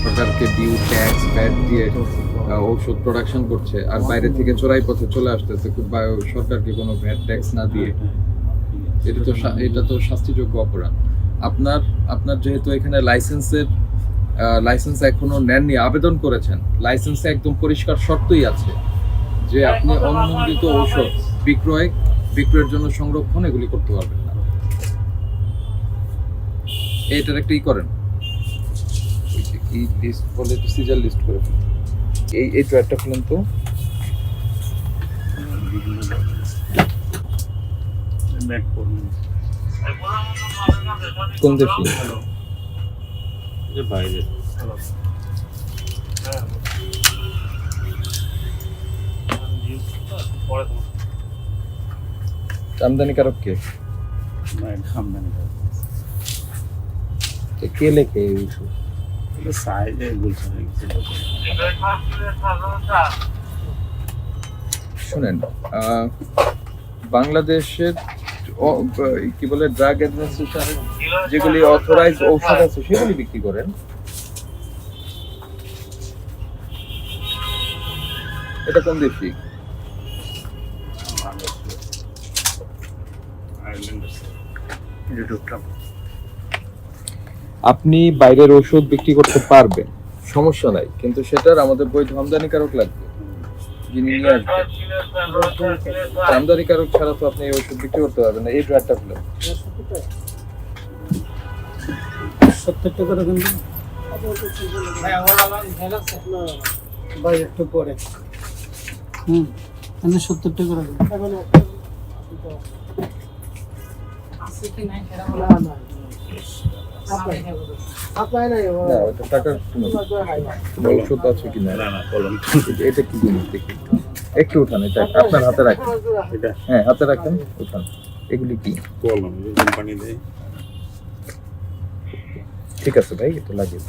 সরকারকে due tax VAT দিয়ে ঔষধ প্রোডাকশন করছে, আর বাইরে থেকে চোরাই পথে চলে আসতেছে সরকারকে কোনো ভ্যাট ট্যাক্স না দিয়ে। এটা তো শাস্তিযোগ্য অপরাধ। আপনার যেহেতু এখানে লাইসেন্স এখনো নেননি, আবেদন করেছেন, লাইসেন্সে একদম পরিষ্কার শর্তই আছে যে আপনি অনুমোদিত ঔষধ বিক্রয়ের জন্য সংরক্ষণ এগুলি করতে পারবেন না। এটার একটা করেন, কি লিস্ট বলে সিজার লিস্ট করে ফেলেন। এই ট্র্যাকটা খুলেন তো। কোন দেশি? বাইরে আমদানিকারক কে? কে লেখে এই ওষুধ? শুনেন, বাংলাদেশের কি বলে ড্রাগ অ্যাডমিনিস্ট্রেশন যেগুলি অথরাইজ ঔষধ আছে সেগুলি বিক্রি করেন। এটা কোন দেশি? আপনি বাইরের ঔষধ বিক্রি করতে পারবেন, সমস্যা নাই, কিন্তু সেটার আমাদের বৈধ আমদানিকারক লাগবে, যিনি নিয়ে আসবেন। আমদানিকারক ছাড়া তো আপনি এই ওষুধ বিক্রি করতে পারবেন না। এই ড্রাগটা খুলে 70 টাকা রাখেন ভাই, একটু পরে। এখানে 70 টাকা রাখেন। ঔষধ আছে কিনা এটা কি জিনিস দেখি, একটু উঠান। এটা আপনার হাতে রাখেন। হ্যাঁ, হাতে রাখেন, উঠান। এগুলি কি কোম্পানি দেয়? ঠিক আছে ভাই, এটা লাগিয়ে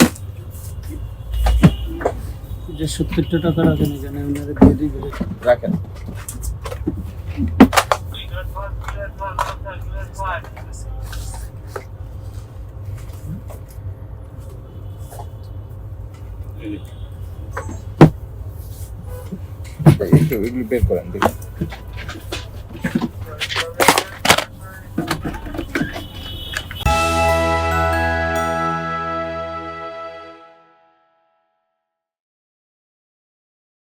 যে 70 টাকা রাখেন এখানে, ওনারা দিয়ে দিবে। রাখেন। একটু এগুলি বের করেন দেখুন।